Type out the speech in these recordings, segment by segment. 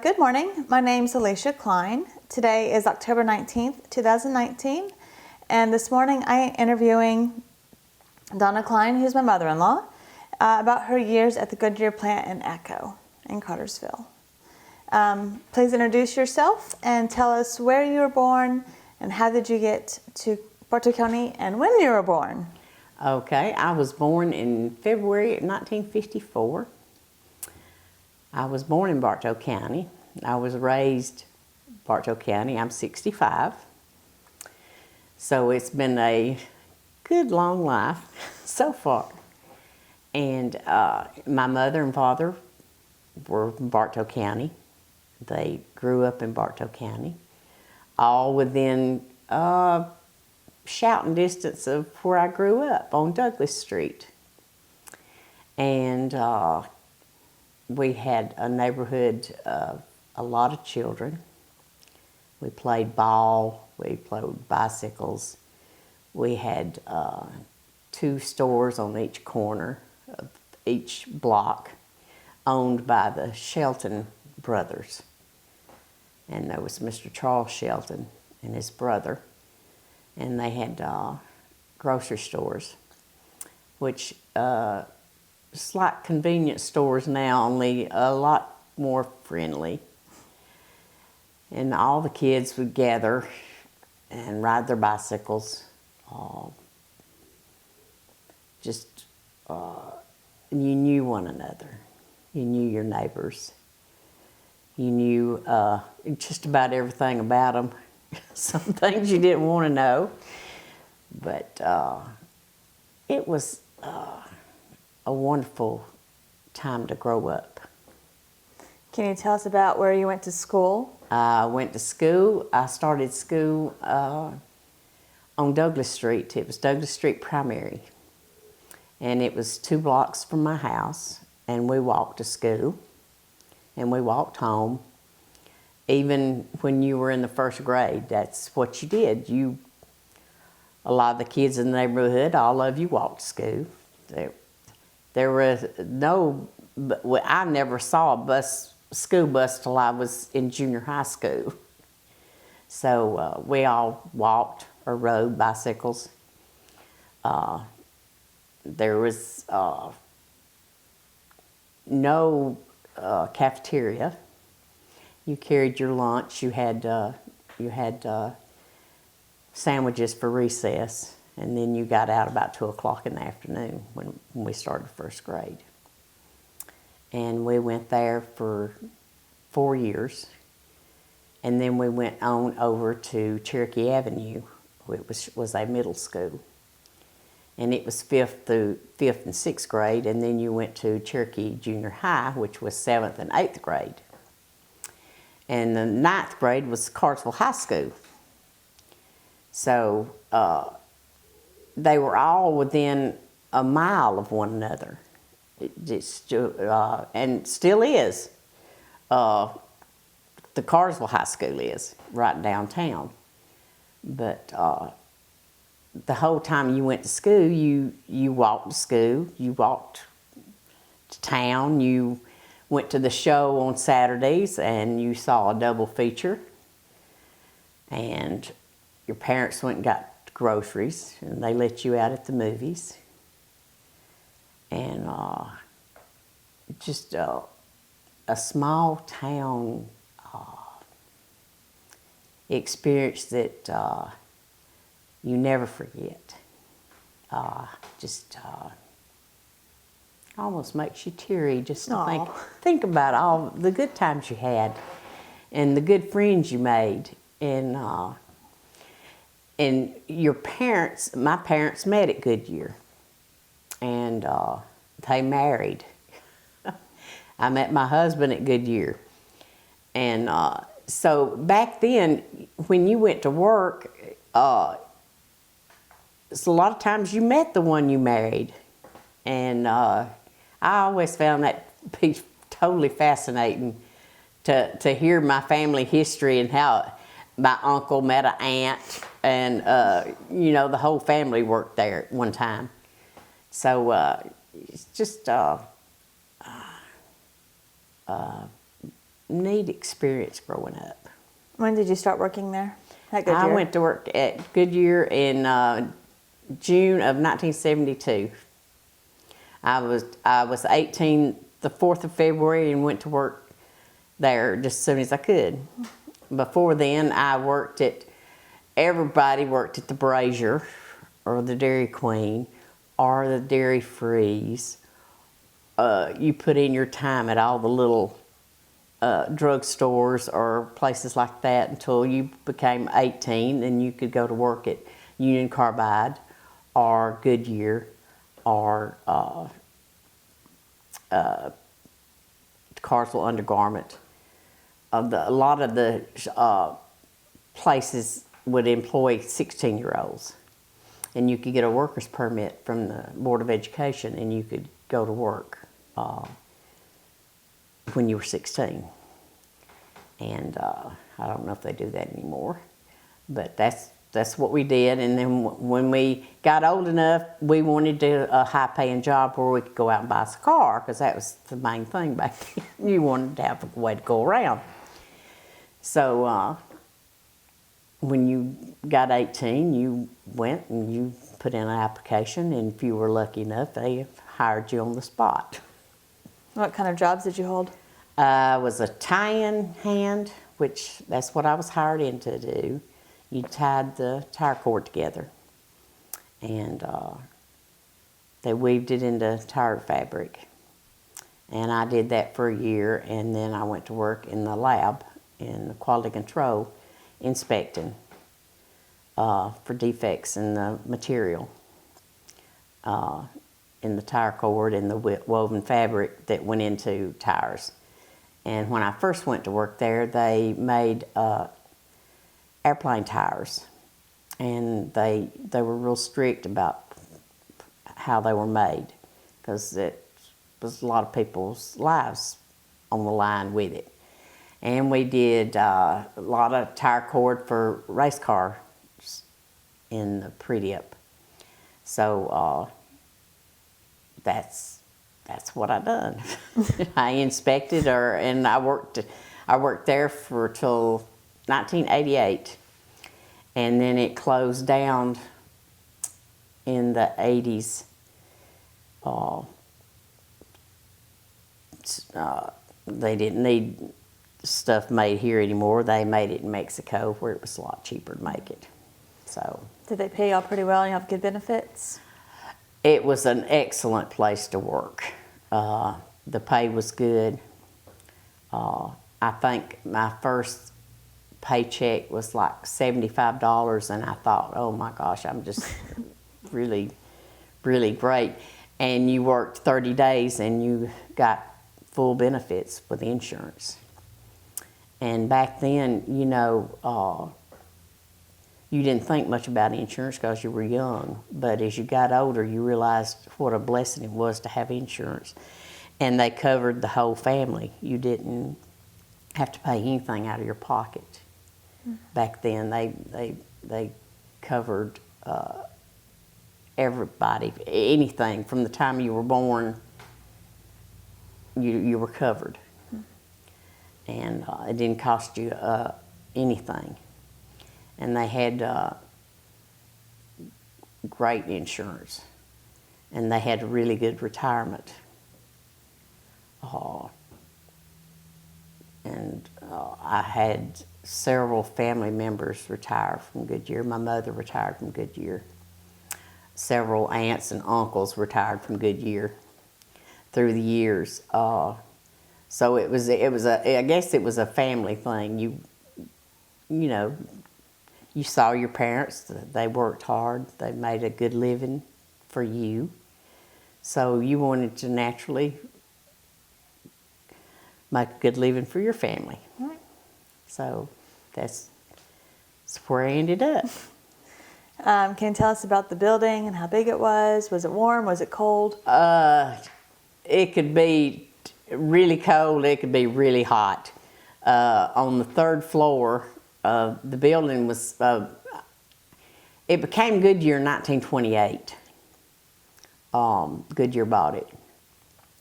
Good morning. My name is Alicia Cline. Today is October 19th, 2019, and this morning I am interviewing Donna Cline, who's my mother-in-law, about her years at the Goodyear plant in Atco in Cartersville. Please introduce yourself and tell us where you were born and how did you get to Bartow County and when you were born. Okay, I was born in February of 1954. I was born in Bartow County. I was raised Bartow County. I'm 65. So it's been a good long life so far. And my mother and father were from Bartow County. They grew up in Bartow County, all within shouting distance of where I grew up on Douglas Street. And we had a neighborhood of a lot of children. We played ball, we played bicycles. We had 2 stores on each corner of each block owned by the Shelton brothers. And there was Mr. Charles Shelton and his brother. And they had grocery stores, which it's like convenience stores now, only a lot more friendly. And all the kids would gather and ride their bicycles. You knew one another. You knew your neighbors. You knew just about everything about them. Some things you didn't want to know. But it was a wonderful time to grow up. Can you tell us about where you went to school? I went to school. I started school on Douglas Street. It was Douglas Street Primary. And it was 2 blocks from my house. And we walked to school. And we walked home. Even when you were in the 1st grade, that's what you did. A lot of the kids in the neighborhood, all of you walked to school. There was I never saw a school bus till I was in junior high school. So we all walked or rode bicycles. There was no cafeteria. You carried your lunch. You had sandwiches for recess, and then you got out about 2 o'clock in the afternoon when we started 1st grade. And we went there for 4 years, and then we went on over to Cherokee Avenue, which was a middle school. And it was 5th and 6th grade, and then you went to Cherokee Junior High, which was 7th and 8th grade. And the 9th grade was Cartersville High School. So they were all within a mile of one another. And still is. The Cartersville High School is right downtown. But the whole time you went to school, you walked to school, you walked to town, you went to the show on Saturdays and you saw a double feature. And your parents went and got groceries and they let you out at the movies. And just a small town experience that you never forget. Almost makes you teary just to think about all the good times you had and the good friends you made. And your parents, my parents met at Goodyear, and they married. I met my husband at Goodyear. And so back then, when you went to work, so a lot of times you met the one you married. And I always found that piece totally fascinating to hear my family history and how my uncle met an aunt, and the whole family worked there at one time. So it's just neat experience growing up. When did you start working there at Goodyear? I went to work at Goodyear in June of 1972. I was 18 the 4th of February and went to work there just as soon as I could. Before then, everybody worked at the Brazier or the Dairy Queen or the Dairy Freeze. You put in your time at all the little drugstores or places like that until you became 18, and you could go to work at Union Carbide or Goodyear or Carswell Undergarment. A lot of the places would employ 16-year-olds, and you could get a worker's permit from the Board of Education, and you could go to work when you were 16. And I don't know if they do that anymore, but that's what we did. And then when we got old enough, we wanted a high-paying job where we could go out and buy us a car, because that was the main thing back then. You wanted to have a way to go around. So when you got 18, you went and you put in an application, and if you were lucky enough, they hired you on the spot. What kind of jobs did you hold? I was a tie-in hand, which that's what I was hired in to do. You tied the tire cord together, and they weaved it into tire fabric. And I did that for a year, and then I went to work in the lab in the quality control, inspecting for defects in the material, in the tire cord and the woven fabric that went into tires. And when I first went to work there, they made airplane tires, and they were real strict about how they were made, because it was a lot of people's lives on the line with it. And we did a lot of tire cord for race cars in the pre-dip. So that's what I done. I inspected her, and I worked there till 1988, and then it closed down in the 80s. They didn't need stuff made here anymore. They made it in Mexico, where it was a lot cheaper to make it. So Did they pay y'all pretty well and you have good benefits? it was an excellent place to work. The pay was good. I think my first paycheck was like $75, and I thought, oh my gosh, I'm just really, really great. And you worked 30 days and you got full benefits with insurance. And back then, you know, you didn't think much about insurance because you were young, but as you got older, you realized what a blessing it was to have insurance. And they covered the whole family. You didn't have to pay anything out of your pocket. Back then, they covered everybody, anything from the time you were born. You were covered, and it didn't cost you anything. And they had great insurance, and they had really good retirement. I had several family members retire from Goodyear. My mother retired from Goodyear. Several aunts and uncles retired from Goodyear through the years. So it was I guess it was a family thing. You know, you saw your parents, they worked hard, they made a good living for you. So you wanted to naturally make a good living for your family. Right. So that's where I ended up. Can you tell us about the building and how big it was? Was it warm? Was it cold? It could be really cold, it could be really hot. On the third floor, the building was, it became Goodyear in 1928. Goodyear bought it,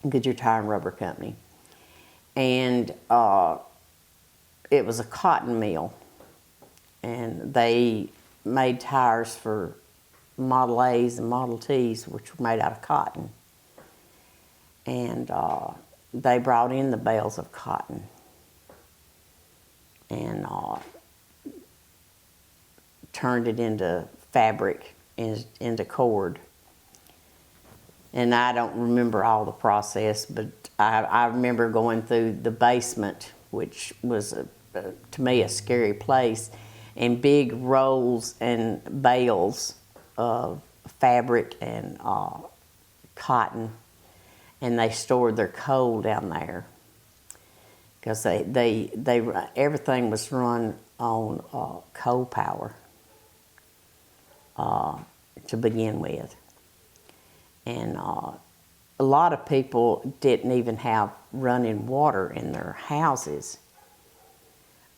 Goodyear Tire and Rubber Company. And it was a cotton mill, and they made tires for Model A's and Model T's, which were made out of cotton. And they brought in the bales of cotton and turned it into fabric, into cord. And I don't remember all the process, but I remember going through the basement, which was, to me, a scary place, and big rolls and bales of fabric and cotton, and they stored their coal down there because everything was run on coal power to begin with. And a lot of people didn't even have running water in their houses,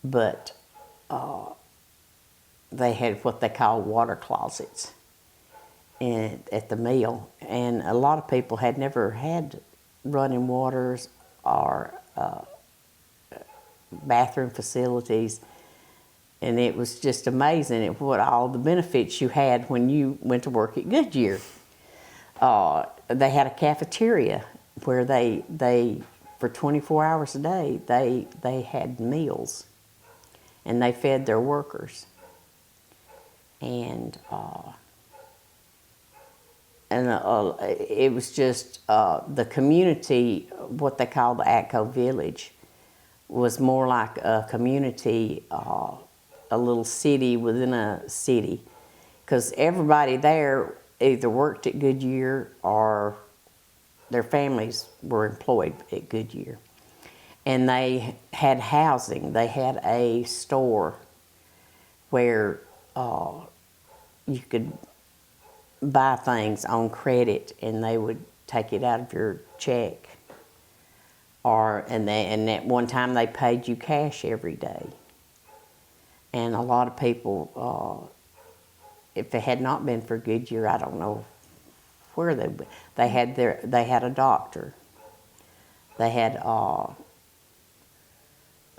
but they had what they call water closets at the mill. And a lot of people had never had running waters or bathroom facilities. And it was just amazing at what all the benefits you had when you went to work at Goodyear. They had a cafeteria where they for 24 hours a day, they had meals, and they fed their workers. And it was just the community, what they call the Atco Village, was more like a community, a little city within a city, because everybody there either worked at Goodyear or their families were employed at Goodyear. And they had housing. They had a store where you could buy things on credit, and they would take it out of your check. And at one time they paid you cash every day. And a lot of people, if it had not been for Goodyear, I don't know where they had a doctor. They had a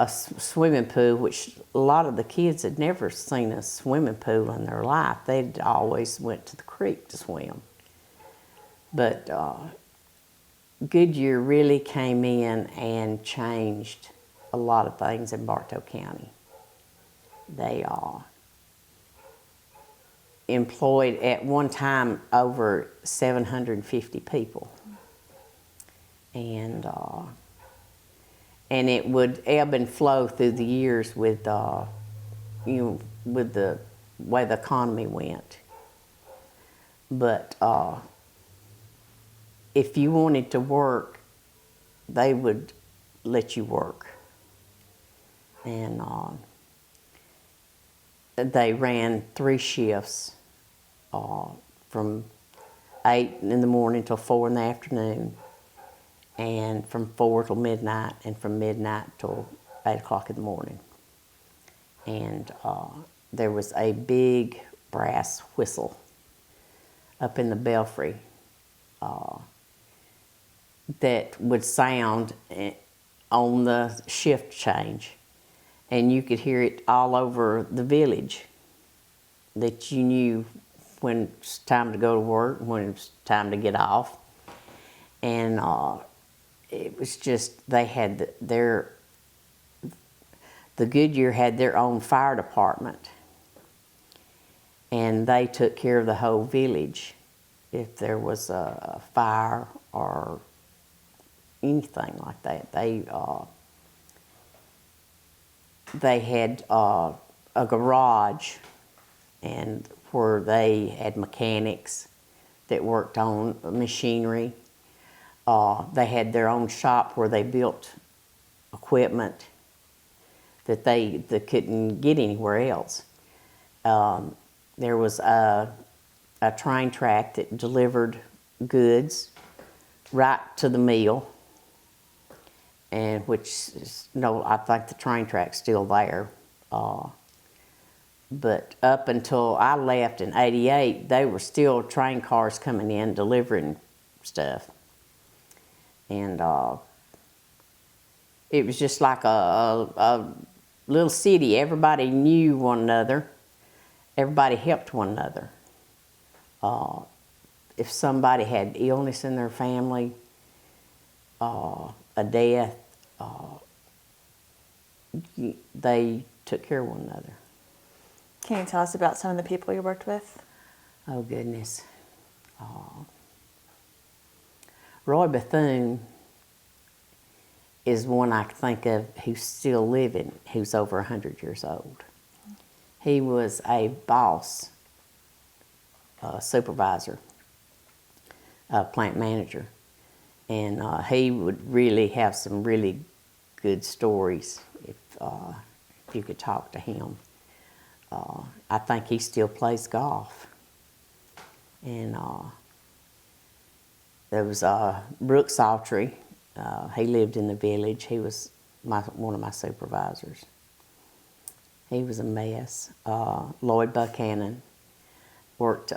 swimming pool, which a lot of the kids had never seen a swimming pool in their life. They'd always went to the creek to swim. But Goodyear really came in and changed a lot of things in Bartow County. They employed at one time over 750 people. And it would ebb and flow through the years with with the way the economy went. But if you wanted to work, they would let you work. And they ran 3 shifts, from 8 in the morning till 4 in the afternoon, and from 4 till midnight, and from midnight till 8 o'clock in the morning. And there was a big brass whistle up in the belfry that would sound on the shift change, and you could hear it all over the village, that you knew when it was time to go to work, when it was time to get off. And it was just, they had the Goodyear had their own fire department, and they took care of the whole village if there was a fire or anything like that. They had a garage, and where they had mechanics that worked on machinery. They had their own shop where they built equipment that they couldn't get anywhere else. There was a train track that delivered goods right to the mill, and which is, no, I think the train track's still there. But up until I left in '88, they were still train cars coming in delivering stuff. And it was just like a little city, everybody knew one another. Everybody helped one another. If somebody had illness in their family, a death, they took care of one another. Can you tell us about some of the people you worked with? Oh, goodness. Roy Bethune is one I can think of who's still living, who's over 100 years old. He was a boss, supervisor, plant manager, and he would really have some really good stories if you could talk to him. I think he still plays golf. And there was Brooks Autry. He lived in the village. He was one of my supervisors. He was a mess. Lloyd Buchanan worked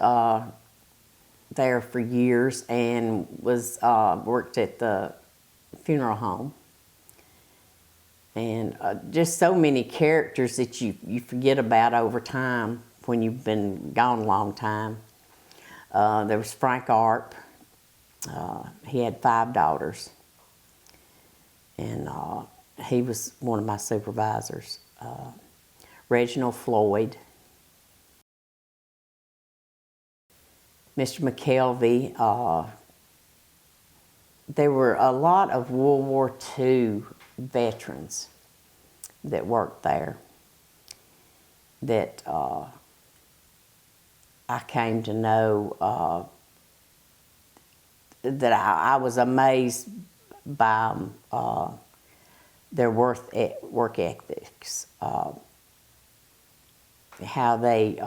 there for years and was worked at the funeral home. And just so many characters that you forget about over time when you've been gone a long time. There was Frank Arp. He had 5 daughters. And he was one of my supervisors. Reginald Floyd. Mr. McKelvey. There were a lot of World War II veterans that worked there that I came to know, that I was amazed by their work ethics, how they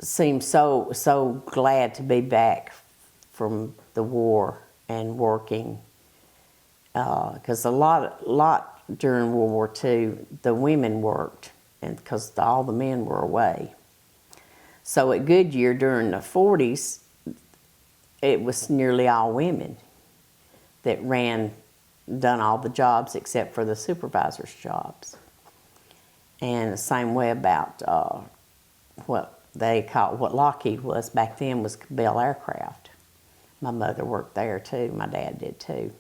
seemed so glad to be back from the war and working, because a lot during World War II the women worked, and because all the men were away. So at Goodyear during the 40s, it was nearly all women that done all the jobs except for the supervisors' jobs. And the same way about what Lockheed was back then was Bell Aircraft. My mother worked there too. My dad did too.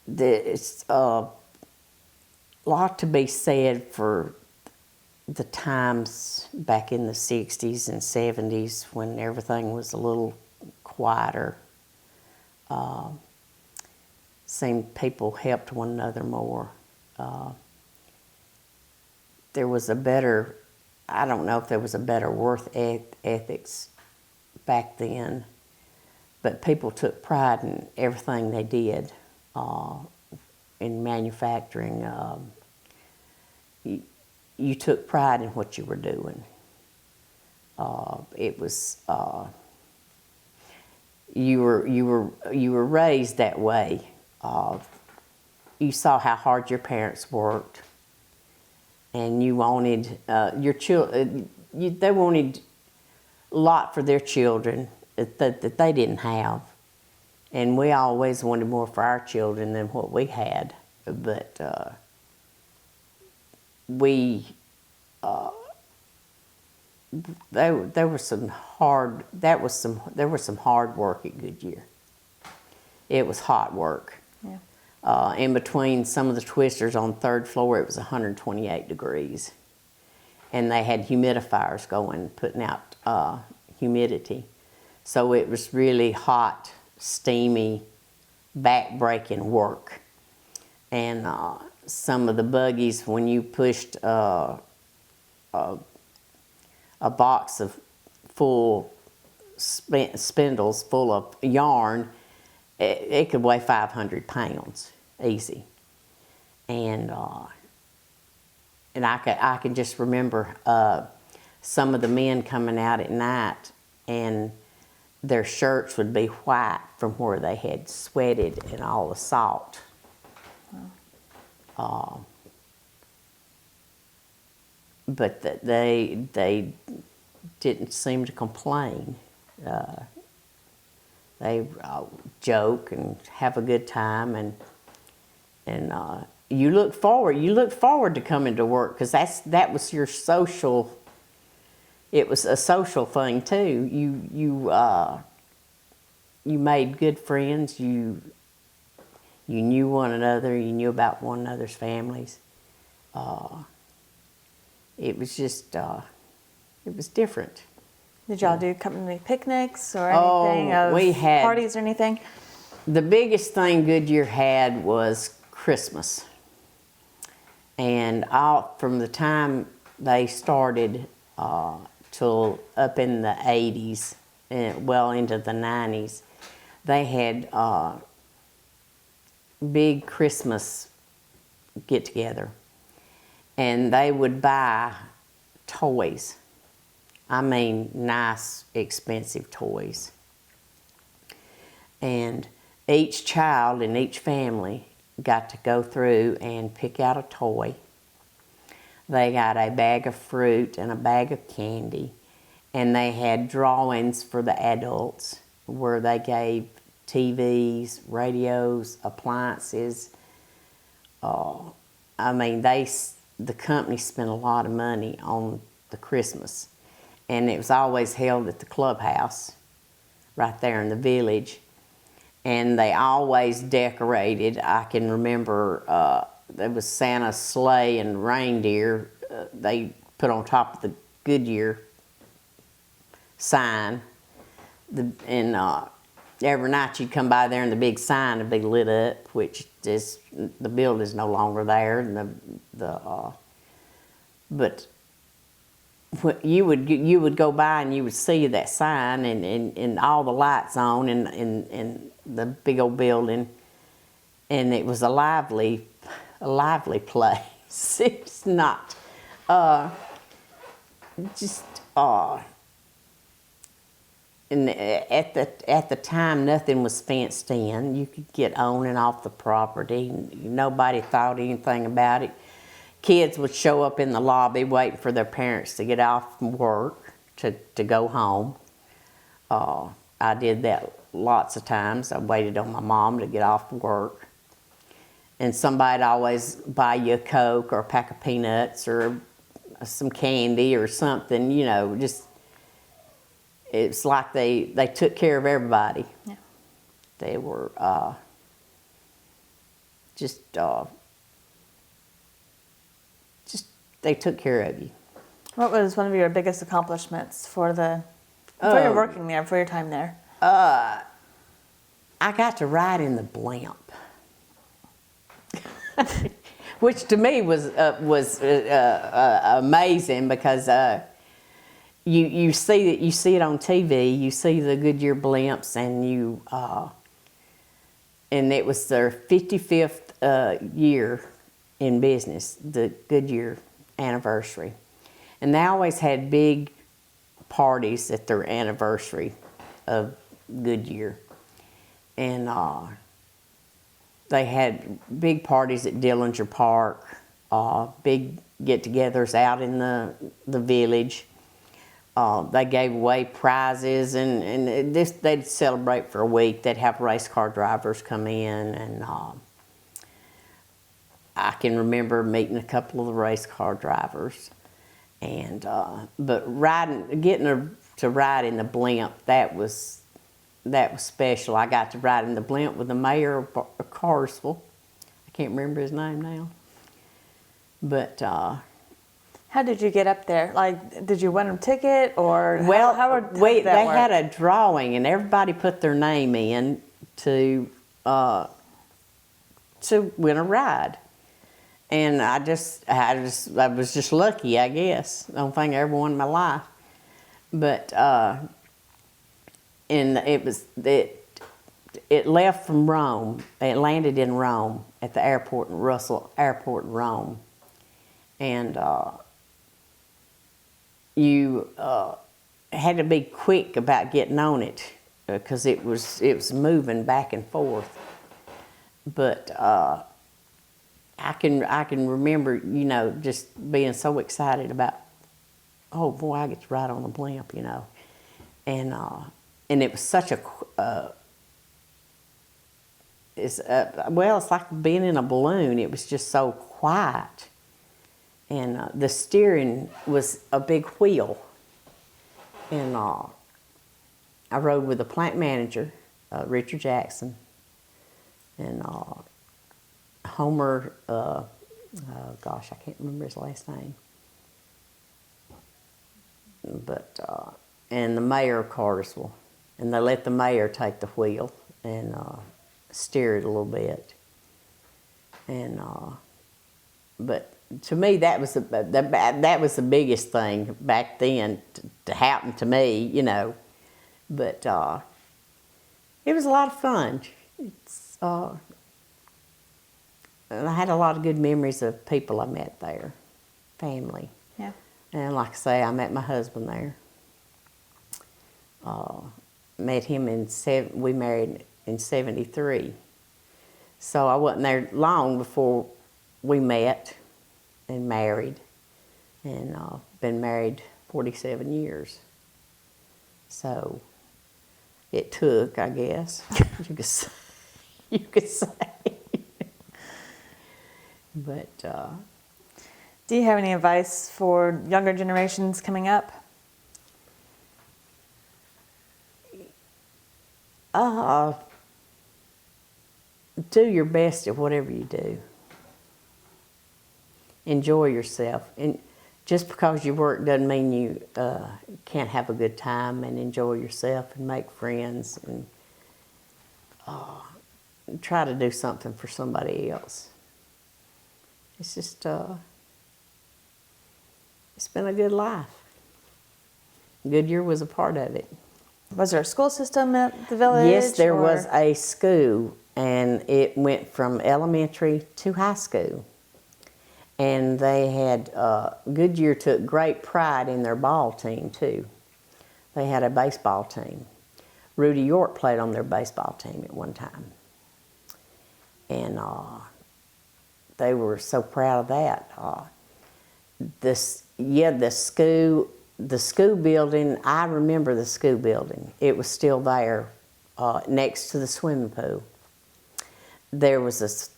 There's a lot to be said for the times back in the 60s and 70s when everything was a little quieter. Seemed people helped one another more. There was a better, I don't know if there was a better work ethics back then, but people took pride in everything they did in manufacturing. You took pride in what you were doing. It was you were raised that way. You saw how hard your parents worked, and you wanted your children. They wanted a lot for their children that they didn't have, and we always wanted more for our children than what we had. But there was some hard work at Goodyear. It was hot work. Yeah. In between some of the twisters on the 3rd floor, it was 128 degrees, and they had humidifiers going, putting out humidity. So it was really hot, steamy, back-breaking work. And some of the buggies, when you pushed a box of full spindles full of yarn, it could weigh 500 pounds, easy. And I can just remember some of the men coming out at night, and their shirts would be white from where they had sweated and all the salt. But they didn't seem to complain. They joke and have a good time, and you look forward to coming to work, because that was your social. It was a social thing too. You made good friends. You knew one another. You knew about one another's families. It was just it was different. Did y'all do company picnics or anything? We had parties or anything? The biggest thing Goodyear had was Christmas. And from the time they started till up in the 80s, well into the 90s, they had big Christmas get-together. And they would buy toys. I mean, nice, expensive toys. And each child in each family got to go through and pick out a toy. They got a bag of fruit and a bag of candy. And they had drawings for the adults where they gave TVs, radios, appliances. I mean, the company spent a lot of money on the Christmas. And it was always held at the clubhouse right there in the village. And they always decorated. I can remember there was Santa's sleigh and reindeer they put on top of the Goodyear sign. And every night you'd come by there and the big sign would be lit up, which is, the building's no longer there. And but you would go by and you would see that sign and all the lights on in the big old building, and it was a lively place. It's not just and at the time nothing was fenced in. You could get on and off the property. Nobody thought anything about it. Kids would show up in the lobby waiting for their parents to get off from work to go home. I did that lots of times. I waited on my mom to get off work. And somebody'd always buy you a Coke or a pack of peanuts or some candy or something, you know, just, it's like they took care of everybody. Yeah. They were they took care of you. What was one of your biggest accomplishments for your working there, for your time there? I got to ride in the blimp, which to me was amazing, because you see it on TV. You see the Goodyear blimps, and it was their 55th year in business, the Goodyear anniversary, and they always had big parties at their anniversary of Goodyear, and they had big parties at Dillinger Park, big get-togethers out in the village. They gave away prizes, and they'd celebrate for a week. They'd have race car drivers come in, and I can remember meeting a couple of the race car drivers, and but getting to ride in the blimp, that was special. I got to ride in the blimp with the mayor of Carsville. I can't remember his name now, but. How did you get up there? Like, did you win a ticket, or well, they had a drawing, and everybody put their name in to win a ride. And I was just lucky, I guess. I don't think I ever won in my life. But and it left from Rome. It landed in Rome at the airport in Russell Airport in Rome, and you had to be quick about getting on it, because it was moving back and forth. But I can remember, you know, just being so excited about, oh boy, I get to ride on the blimp, you know, and it was such a it's like being in a balloon. It was just so quiet, and the steering was a big wheel. And I rode with the plant manager, Richard Jackson, and Homer. Gosh, I can't remember his last name. But and the mayor of Cartersville, and they let the mayor take the wheel and steer it a little bit. And but to me, that was that was the biggest thing back then to happen to me, you know. But it was a lot of fun. It's and I had a lot of good memories of people I met there, family. Yeah. And like I say, I met my husband there. Met him we married in 73. So I wasn't there long before we met and married. And been married 47 years. So it took, I guess, you could say. But do you have any advice for younger generations coming up? Do your best at whatever you do. Enjoy yourself. And just because you work doesn't mean you can't have a good time and enjoy yourself and make friends and try to do something for somebody else. It's just, it's been a good life. Goodyear was a part of it. Was there a school system at the village? Yes, there was a school, and it went from elementary to high school. And they had, Goodyear took great pride in their ball team too. They had a baseball team. Rudy York played on their baseball team at one time. And they were so proud of that. The school building, I remember the school building. It was still there next to the swimming pool. There was the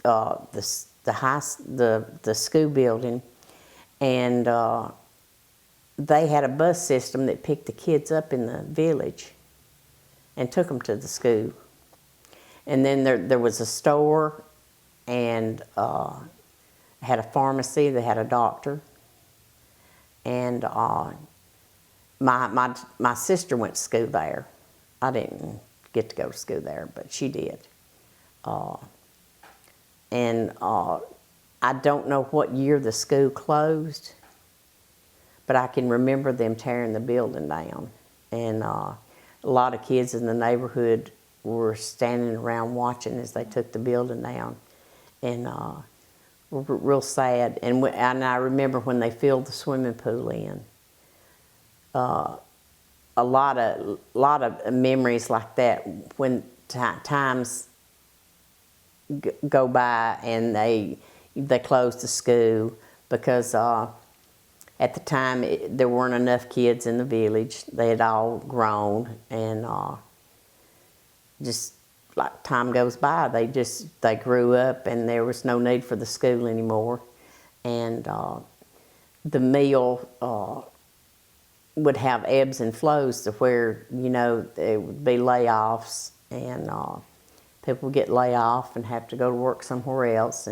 school building, and they had a bus system that picked the kids up in the village and took them to the school. And then there was a store, and had a pharmacy. They had a doctor, and my sister went to school there. I didn't get to go to school there, but she did. And I don't know what year the school closed, but I can remember them tearing the building down. And a lot of kids in the neighborhood were standing around watching as they took the building down. And were real sad. And I remember when they filled the swimming pool in. A lot of memories like that when times go by and they closed the school because at the time there weren't enough kids in the village. They had all grown, and just like time goes by, they grew up, and there was no need for the school anymore. And the mill would have ebbs and flows to where, you know, there would be layoffs, and people would get laid off and have to go to work somewhere else.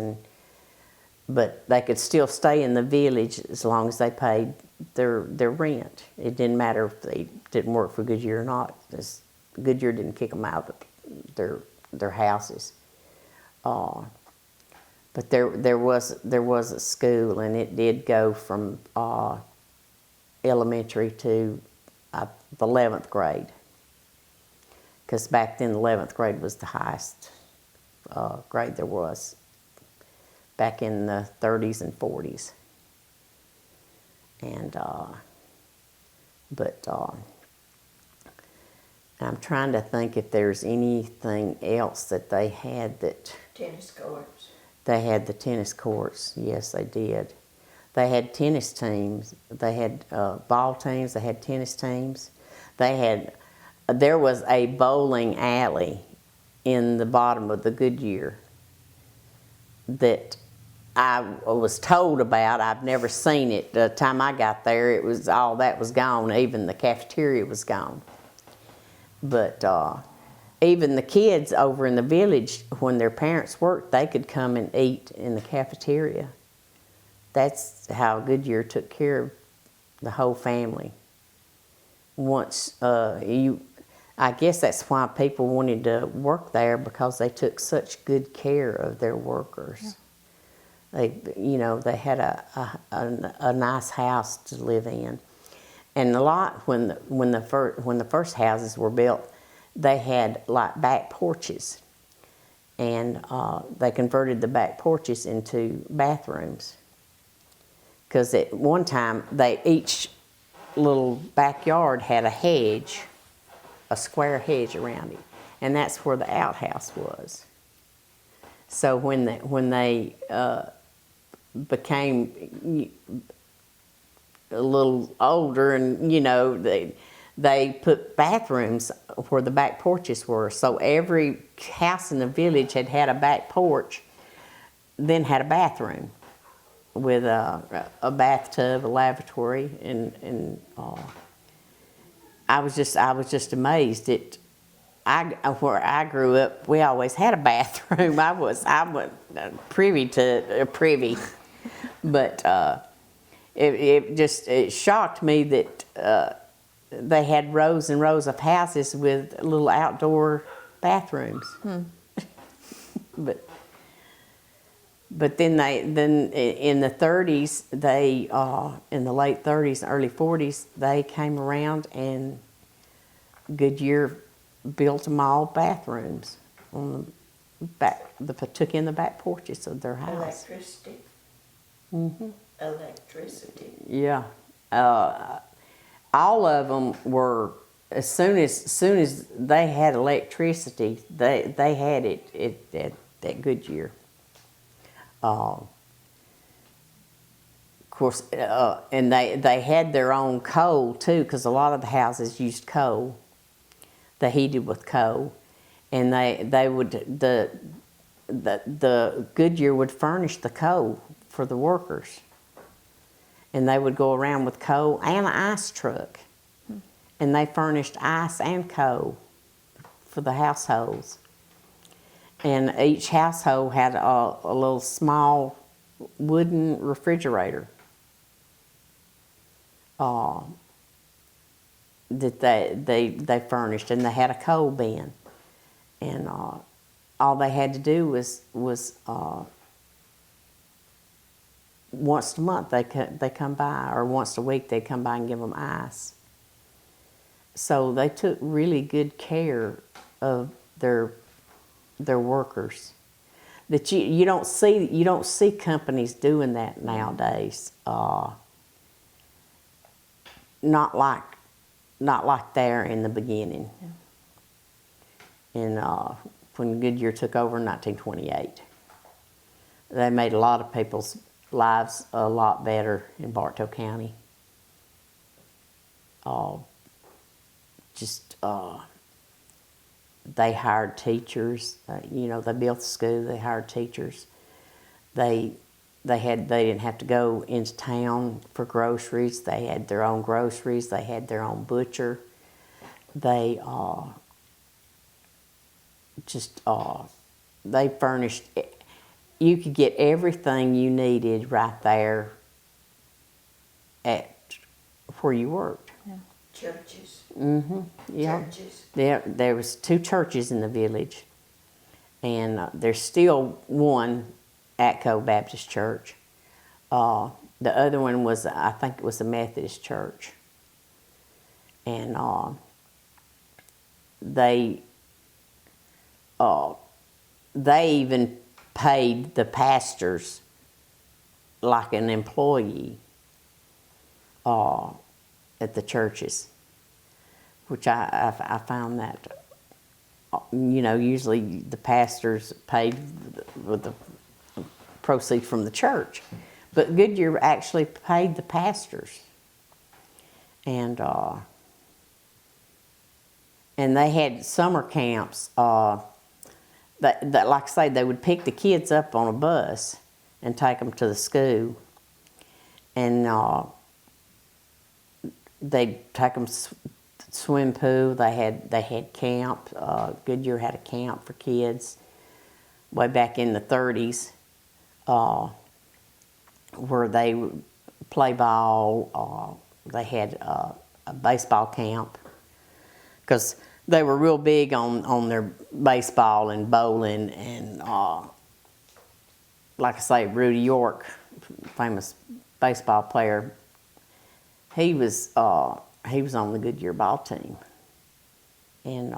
But they could still stay in the village as long as they paid their rent. It didn't matter if they didn't work for Goodyear or not. Goodyear didn't kick them out of their houses. But there was a school, and it did go from elementary to the 11th grade. Because back then, the 11th grade was the highest grade there was, back in the 30s and 40s. And, I'm trying to think if there's anything else that they had that... Tennis courts. They had the tennis courts, yes, they did. They had tennis teams. They had ball teams. They had tennis teams. There was a bowling alley in the bottom of the Goodyear that I was told about. I've never seen it. The time I got there, it was all that was gone. Even the cafeteria was gone. But even the kids over in the village, when their parents worked, they could come and eat in the cafeteria. That's how Goodyear took care of the whole family. Once I guess that's why people wanted to work there, because they took such good care of their workers. Yeah. They had a nice house to live in, and a lot when the first houses were built, they had like back porches, and they converted the back porches into bathrooms. Because at one time, each little backyard had a hedge, a square hedge around it, and that's where the outhouse was. So when they became a little older, and they put bathrooms where the back porches were. So every house in the village had a back porch, then had a bathroom with a bathtub, a lavatory, and I was just amazed at. Where I grew up, we always had a bathroom. I wasn't privy, but it shocked me that they had rows and rows of houses with little outdoor bathrooms. But then in the 30s, in the late 30s, early 40s, they came around and Goodyear built them all bathrooms on the back. Took in the back porches of their house. Electricity. Mm-hmm. Electricity. Yeah, all of them were. As soon as they had electricity, they had it at Goodyear. Of course, and they had their own coal too, because a lot of the houses used coal. They heated with coal, and the Goodyear would furnish the coal for the workers, and they would go around with coal and an ice truck, and they furnished ice and coal for the households. And each household had a little small wooden refrigerator that they furnished, and they had a coal bin, and all they had to do was once a month they come by, or once a week they'd come by and give them ice. So they took really good care of their workers. That you don't see companies doing that nowadays. Not like there in the beginning. Yeah. And when Goodyear took over in 1928, they made a lot of people's lives a lot better in Bartow County. They hired teachers. They built the school. They hired teachers. They didn't have to go into town for groceries. They had their own groceries. They had their own butcher. They furnished. You could get everything you needed right there at where you worked. Yeah. Churches. Mm-hmm. Yeah. Churches. There was 2 churches in the village, and there's still one, Atco Baptist Church. The other one was, I think it was a Methodist church. And they even paid the pastors like an employee at the churches, which I found that, usually the pastors paid with the proceeds from the church, but Goodyear actually paid the pastors, and they had summer camps. that, like I say, they would pick the kids up on a bus and take them to the school, and they'd take them swim pool. They had camp. Goodyear had a camp for kids way back in the 30s, where they would play ball. They had a baseball camp because they were real big on their baseball and bowling, and like I say, Rudy York, famous baseball player, he was on the Goodyear ball team, and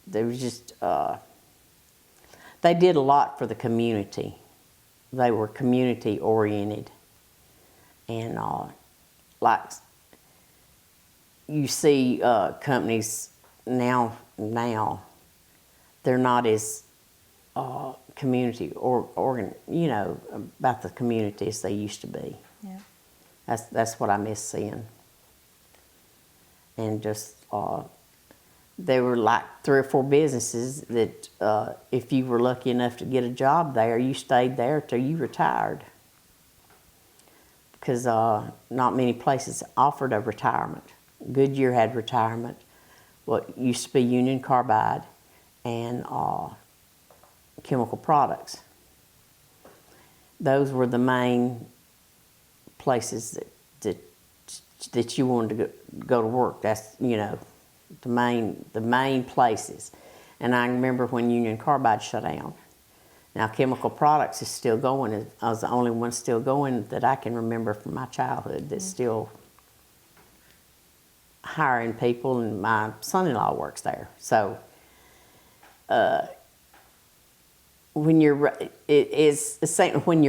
there was just they did a lot for the community. They were community oriented, and like you see companies now they're not as community or about the community as they used to be. Yeah. That's what I miss seeing. And just there were like 3 or 4 businesses that if you were lucky enough to get a job there, you stayed there till you retired, because not many places offered a retirement. Goodyear had retirement, what used to be Union Carbide, and Chemical Products. Those were the main places that you wanted to go to work. That's the main places. And I remember when Union Carbide shut down. Now Chemical Products is still going. I was the only one still going that I can remember from my childhood that's still hiring people, and my son-in-law works there. So when you're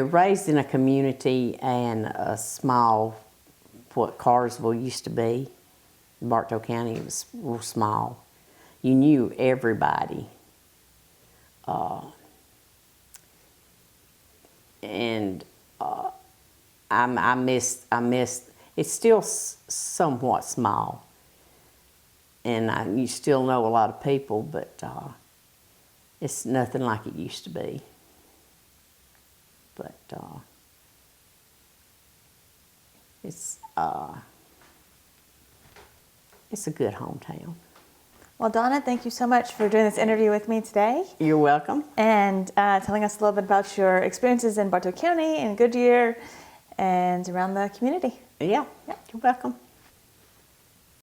raised in a community and a small, what Carsville used to be, Bartow County, it was real small. You knew everybody, and I missed. It's still somewhat small, and you still know a lot of people, but it's nothing like it used to be. But it's a good hometown. Well, Donna, thank you so much for doing this interview with me today. You're welcome. And telling us a little bit about your experiences in Bartow County and Goodyear and around the community. Yeah, you're welcome.